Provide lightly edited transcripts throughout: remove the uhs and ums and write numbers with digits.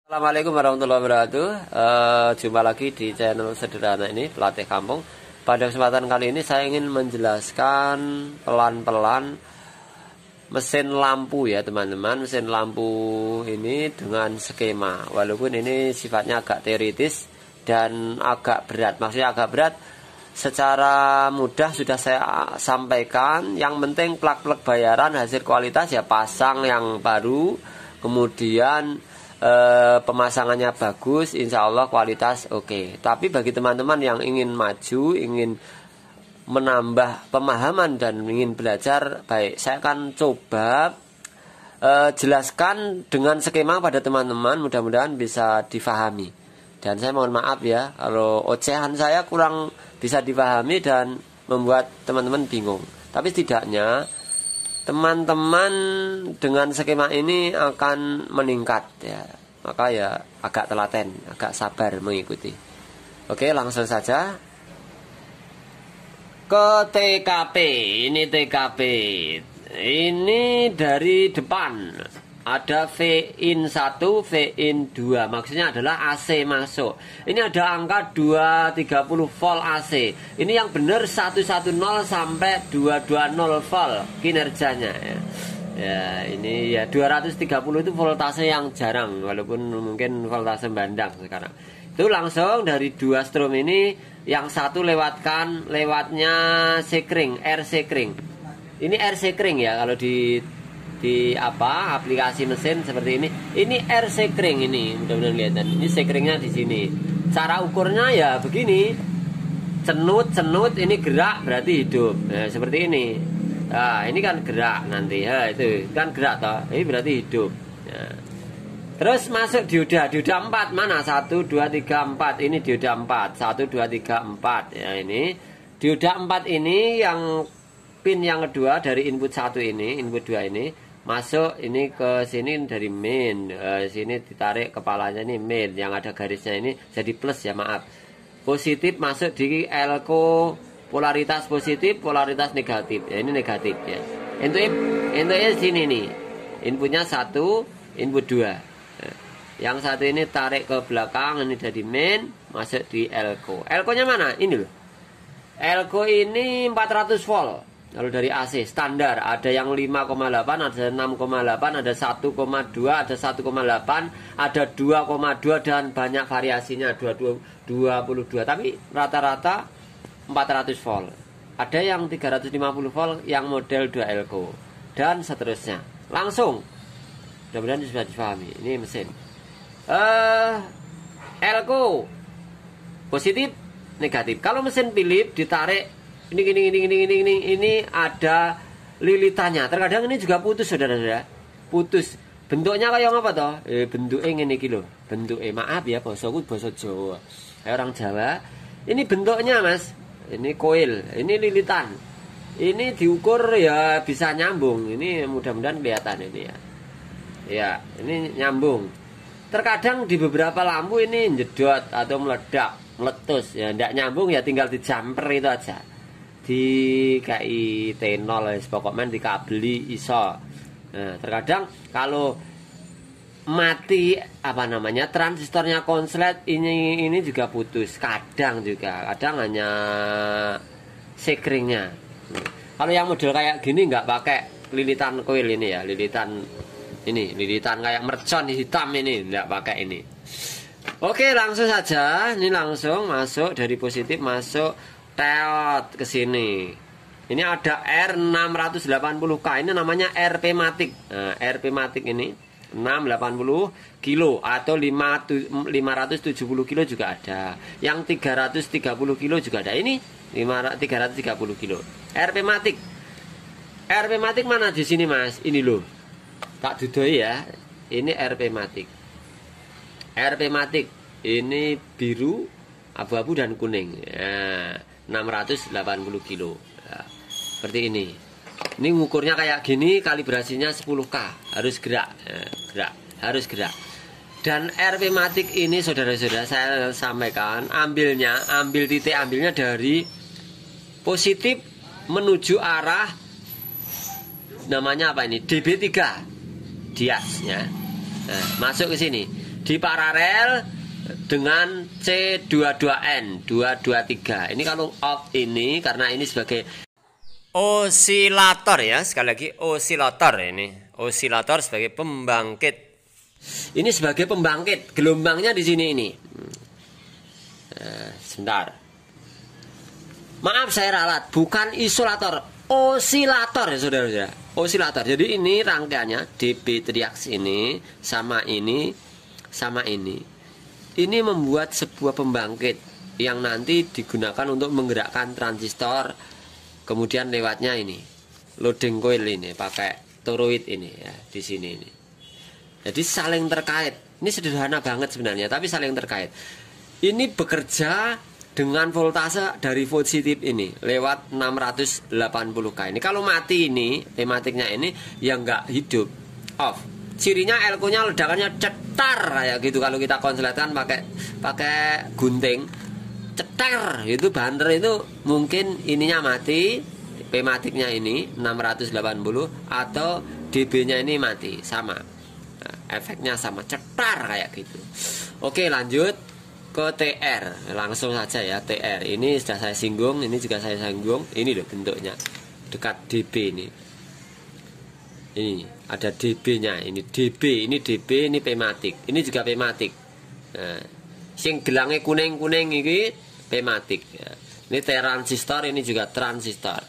Assalamualaikum warahmatullahi wabarakatuh. Jumpa lagi di channel sederhana ini, Pelatih Kampung. Pada kesempatan kali ini saya ingin menjelaskan pelan-pelan mesin lampu ya teman-teman. Mesin lampu ini dengan skema, walaupun ini sifatnya agak teoritis dan agak berat. Maksudnya agak berat, secara mudah sudah saya sampaikan. Yang penting plak-plak bayaran, hasil kualitas ya pasang yang baru, kemudian pemasangannya bagus, insya Allah kualitas oke. Tapi bagi teman-teman yang ingin maju, ingin menambah pemahaman dan ingin belajar, baik saya akan coba jelaskan dengan skema pada teman-teman, mudah-mudahan bisa difahami. Dan saya mohon maaf ya kalau ocehan saya kurang bisa difahami dan membuat teman-teman bingung. Tapi setidaknya teman-teman dengan skema ini akan meningkat ya. Maka ya agak telaten, agak sabar mengikuti. Oke, langsung saja ke TKP. Ini TKP. Ini dari depan ada V-in 1, V-in 2. Maksudnya adalah AC masuk. Ini ada angka 230 volt AC. Ini yang benar 110 sampai 220 volt kinerjanya ya. Ya, ini ya 230 itu voltase yang jarang, walaupun mungkin voltase bandang sekarang. Itu langsung dari dua strom ini, yang satu lewatnya sekring, air sekring. Ini air sekring ya kalau di aplikasi mesin seperti ini. Ini air sekring ini, mudah-mudahan kelihatan. Ini sekringnya di sini. Cara ukurnya ya begini. Cenut ini gerak berarti hidup. Nah, seperti ini. Nah, ini kan gerak nanti ya, itu kan gerak toh. Ini berarti hidup. Nah. Terus masuk dioda 4 mana? 1 2 3 4. Ini dioda 4. 1 2 3 4. Ya ini. Dioda 4 ini yang pin yang kedua dari input 1 ini, input 2 ini masuk ini ke sini dari main. Sini ditarik kepalanya ini main, yang ada garisnya ini jadi plus ya, maaf. Positif masuk di elko, polaritas positif, polaritas negatif. Ya ini negatif ya. Inputnya sini nih. Inputnya 1, input 2. Nah, yang satu ini tarik ke belakang, ini jadi main, masuk di elko. Elko-nya mana? Ini loh. Elko ini 400 volt. Kalau dari AC standar ada yang 5,8, ada 6,8, ada 1,2, ada 1,8, ada 2,2 dan banyak variasinya 22. Tapi rata-rata 400 volt. Ada yang 350 volt yang model 2 elko dan seterusnya. Langsung. Mudah-mudahan bisa dipahami. Ini mesin. Elko positif, negatif. Kalau mesin Philips ditarik ini ada lilitannya. Terkadang ini juga putus, saudara-saudara. Putus. Bentuknya kayak apa toh? Bentuknya ngene iki lho. Bentuknya, maaf ya basaku basa Jawa. Kayak orang Jawa. Ini bentuknya, Mas. Ini koil, ini lilitan. Ini diukur ya bisa nyambung. Ini mudah-mudahan kelihatan ini ya. Ya, ini nyambung. Terkadang di beberapa lampu ini jedot atau meledak, meletus ya, tidak nyambung ya, tinggal di jumper itu aja. Di KI T0 pokoknya dikabeli iso. Nah, terkadang kalau mati transistornya konslet ini juga putus, kadang hanya sekringnya. Kalau yang model kayak gini nggak pakai lilitan koil ini ya, lilitan kayak mercon hitam ini nggak pakai ini. Oke, langsung saja. Ini langsung masuk dari positif, masuk teot ke sini. Ini ada R680K. Ini namanya RP Matic. Nah, RP Matic ini 680 kilo atau 570 kilo juga ada. Yang 330 kilo juga ada. Ini 330 kilo. RP Matic. RP Matic mana di sini, Mas? Ini loh. Tak dudoi ya. Ini RP Matic. RP Matic ini biru, abu-abu dan kuning. Ya, 680 kilo ya, seperti ini. Ini ngukurnya kayak gini, kalibrasinya 10K, harus gerak ya, harus gerak. Dan RP Matic ini saudara-saudara saya sampaikan, ambil titik ambilnya dari positif menuju arah namanya apa ini, DB3 dias ya. Nah, masuk ke sini. di paralel dengan C22N 223. Ini kalau off ini karena ini sebagai osilator ya, sekali lagi osilator ini. Osilator sebagai pembangkit. Ini sebagai pembangkit, gelombangnya di sini ini. Sebentar. Maaf saya ralat, bukan isolator, osilator ya saudara-saudara. Osilator. Jadi ini rangkaiannya DB triax ini sama ini sama ini. Ini membuat sebuah pembangkit yang nanti digunakan untuk menggerakkan transistor. Kemudian lewatnya ini loading coil ini pakai toroid ini ya di sini ini. Jadi saling terkait. Ini sederhana banget sebenarnya, tapi saling terkait. Ini bekerja dengan voltase dari positif ini lewat 680K. Ini kalau mati ini, tematiknya ini yang nggak hidup, off. Cirinya elko-nya ledakannya cetar kayak gitu. Kalau kita konsletkan pakai gunting, cetar itu banter itu mungkin ininya mati, pematiknya ini 680 atau dB-nya ini mati sama. Nah, efeknya sama cetar kayak gitu. Oke, lanjut ke TR, langsung saja ya. TR ini sudah saya singgung, ini juga saya singgung. Ini loh bentuknya dekat dB ini. Ini ada dB-nya, ini dB, ini dB, ini pematik. Ini juga pematik. Nah, sing gelangnya kuning-kuning ini pematik ya. Ini transistor, ini juga transistor.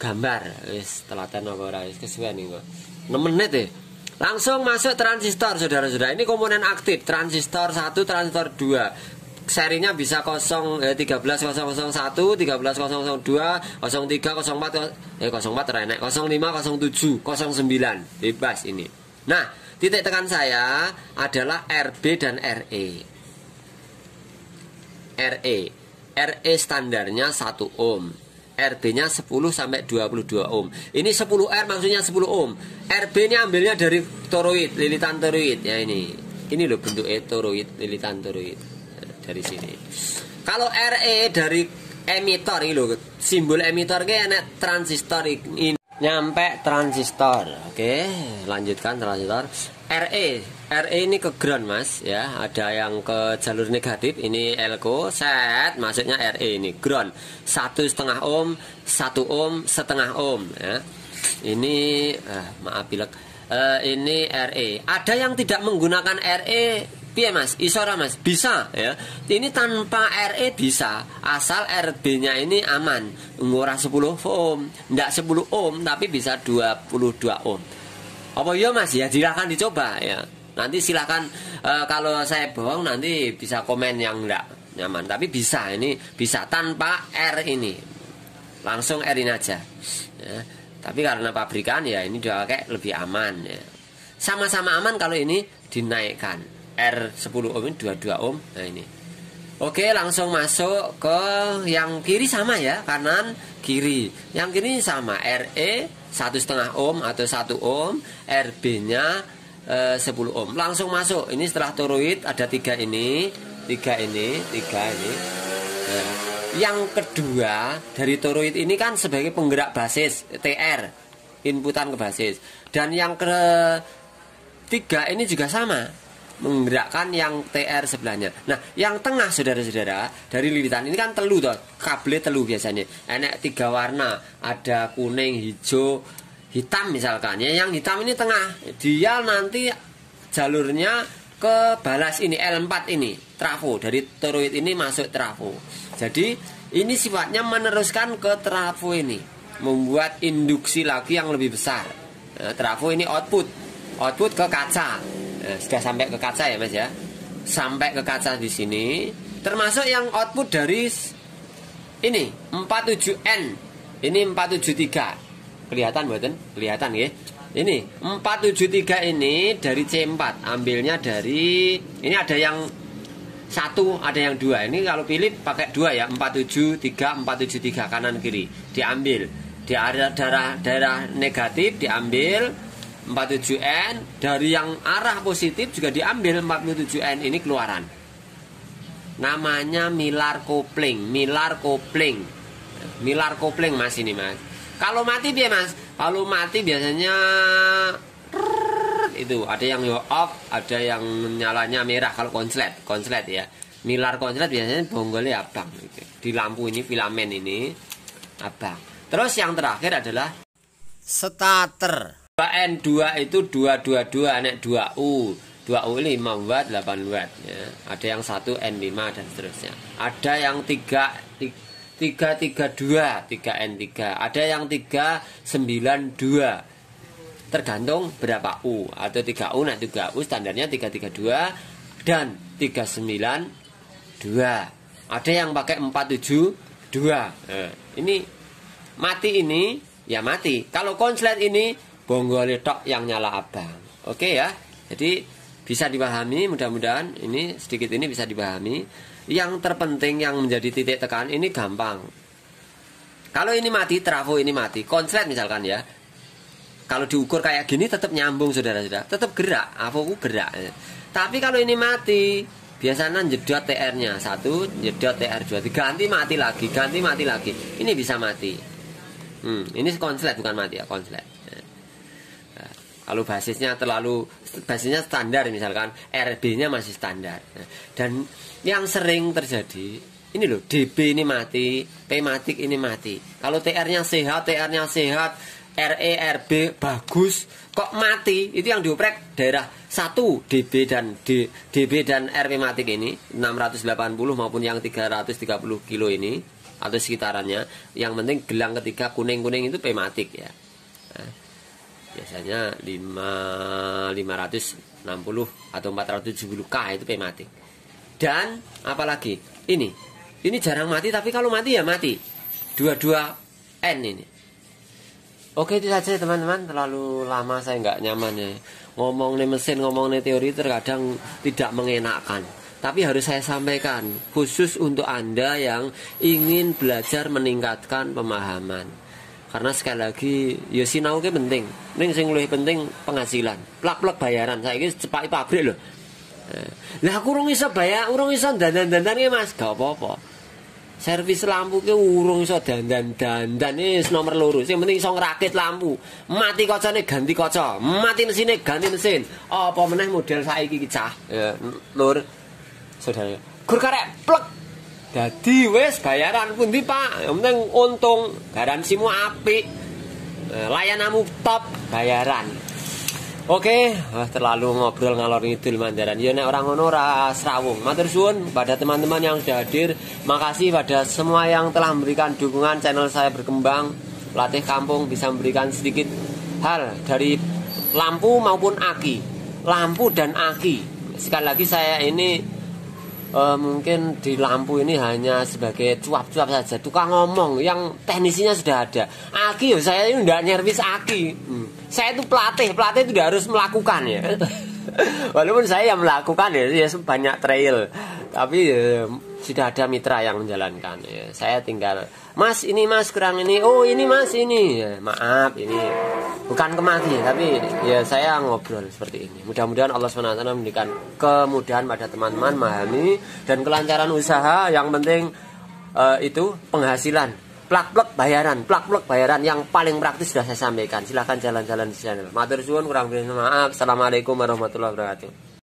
Gambar wis telaten apa ora wis kesuwen iki kok. 6 menit ya. Langsung masuk transistor saudara-saudara. Ini komponen aktif transistor 1, transistor 2. Serinya bisa 13001, 13002, 03, 04, 04 renek, 05, 07, 09. Bebas ini. Nah, titik tekan saya adalah RB dan RE. RE standarnya 1 ohm. RB-nya 10 sampai 22 ohm. Ini 10R maksudnya 10 ohm. RB ini ambilnya dari toroid, lilitan toroid ya ini. Ini loh bentuknya toroid, lilitan toroid. Dari sini. Kalau RE dari emitor ini loh, simbol emitor kayak enak transistor ini. Nyampe transistor. Oke, lanjutkan transistor. RE ini ke ground mas ya, ada yang ke jalur negatif ini elko set masuknya RE ini ground 1,5 ohm 1 ohm setengah ohm ya. Ini maaf pilek ini RE. Ada yang tidak menggunakan RE piye mas, isora mas, bisa ya. Ini tanpa RE bisa, asal RB-nya ini aman, ngurah 10 ohm, enggak 10 ohm tapi bisa 22 ohm. Apa ya mas ya, silahkan dicoba ya. Nanti silahkan kalau saya bohong nanti bisa komen yang enggak nyaman. Tapi bisa, ini bisa tanpa R ini, langsung R ini aja ya. Tapi karena pabrikan ya ini dipakai lebih aman ya. Sama-sama aman kalau ini dinaikkan R 10 ohm ini 22 ohm. Nah ini. Oke, langsung masuk ke yang kiri sama ya, kanan kiri. Yang kiri sama RE 1,5 ohm atau 1 ohm, RB-nya 10 ohm. Langsung masuk. Ini setelah toroid ada 3 ini, 3 ini, 3 ini. Nah, yang kedua dari toroid ini kan sebagai penggerak basis TR, inputan ke basis. Dan yang ketiga ini juga sama, menggerakkan yang TR sebelahnya. Nah, yang tengah saudara-saudara dari lilitan ini kan telu toh, kabel telu biasanya. Enak 3 warna, ada kuning, hijau, hitam misalkan. Ya, yang hitam ini tengah. Dia nanti jalurnya ke balas ini L4 ini, trafo. Dari toroid ini masuk trafo. Jadi, ini sifatnya meneruskan ke trafo ini, membuat induksi lagi yang lebih besar. Nah, trafo ini output ke kaca. Nah, sudah sampai ke kaca ya mas ya, sampai ke kaca di sini, termasuk yang output dari ini 47N, ini 473, kelihatan buatan, kelihatan ya. Ini 473 ini dari C4, ambilnya dari ini, ada yang 1, ada yang 2. Ini kalau pilih pakai 2 ya, 473, 473 kanan kiri diambil, di daerah negatif diambil 47N, dari yang arah positif juga diambil 47N, ini keluaran. Namanya Miller coupling, Miller coupling mas ini mas. Kalau mati biar mas, kalau mati biasanya itu. Ada yang off, ada yang nyalanya merah kalau konslet ya. Milar konslet biasanya bonggolnya abang gitu. Di lampu ini filamen ini abang. Terus yang terakhir adalah starter. 2N2 itu 222 nek 2U. 2U 5 watt, 8 watt ya. Ada yang 1N5 dan seterusnya. Ada yang 332, 3N3. Ada yang 392. Tergantung berapa U. Atau 3U, nah 3U standarnya 332 dan 392. Ada yang pakai 472. Ini mati ini ya mati. Kalau konslet ini bonggol tok yang nyala abang. Oke ya. Jadi bisa dipahami, mudah-mudahan ini sedikit ini bisa dipahami. Yang terpenting yang menjadi titik tekan ini gampang. Kalau ini mati, trafo ini mati, konslet misalkan ya. Kalau diukur kayak gini tetap nyambung saudara-saudara, tetap gerak, avoku gerak. Tapi kalau ini mati, biasanya jedot TR-nya 1, jedot TR2, diganti mati lagi, ganti mati lagi. Ini bisa mati. Ini konslet bukan mati ya, konslet. Kalau basisnya standar misalkan RB-nya masih standar. Dan yang sering terjadi ini loh, DB ini mati, P-matic ini mati. Kalau TR-nya sehat, RE, RB bagus, kok mati? Itu yang dioprek daerah 1 DB dan RP matic ini 680 maupun yang 330 kilo ini atau sekitarannya. Yang penting gelang ketiga kuning-kuning itu P-matic ya. Biasanya 560 atau 470K itu P-matic. Dan apalagi ini jarang mati, tapi kalau mati ya mati 22N ini. Oke, itu saja teman-teman. Terlalu lama saya nggak nyaman ya ngomong nih mesin, ngomong nih teori terkadang tidak mengenakan. Tapi harus saya sampaikan khusus untuk Anda yang ingin belajar meningkatkan pemahaman. Karena sekali lagi, ya sinau ke penting. Ning sing luwih penting penghasilan. Plak-plak bayaran. Saiki cepaki pabrik lho. Lah aku urung iso bayar, urung iso dandan-dandan ki Mas. Gak apa-apa. Servis lampu ki urung iso dandan-dandan wis nomor loro. Sing penting iso ngrakit lampu. Mati kacane ganti kaca, mati mesine ganti mesin. Apa meneh model saiki ki cah. Ya, Lur. Saudara. Gur karek plek. Dadi wis bayaran pundi Pak? Yang penting untung, garansimu apik. Layananmu top, bayaran. Oke, terlalu ngobrol ngalor ngidul mandaran. Ya nek orang ngono ora srawung. Matur suwun pada teman-teman yang sudah hadir. Makasih pada semua yang telah memberikan dukungan channel saya berkembang. Latih Kampung bisa memberikan sedikit hal dari lampu maupun aki. Lampu dan aki. Sekali lagi saya ini mungkin di lampu ini hanya sebagai cuap-cuap saja, tukang ngomong yang teknisinya sudah ada. Aki ya saya ini tidak nyervis aki. Saya itu pelatih itu tidak harus melakukan ya. Walaupun saya yang melakukan ya banyak trail, tapi sudah ada mitra yang menjalankan ya. Saya tinggal Mas ini Mas kurang ini, oh ini Mas ini ya, maaf ini bukan kemaki tapi ya saya ngobrol seperti ini. Mudah-mudahan Allah SWT memberikan kemudahan pada teman-teman memahami dan kelancaran usaha. Yang penting itu penghasilan, plak-plak bayaran yang paling praktis sudah saya sampaikan. Silahkan jalan-jalan di channel. Matur suwun kurang lebih maaf. Assalamualaikum warahmatullahi wabarakatuh.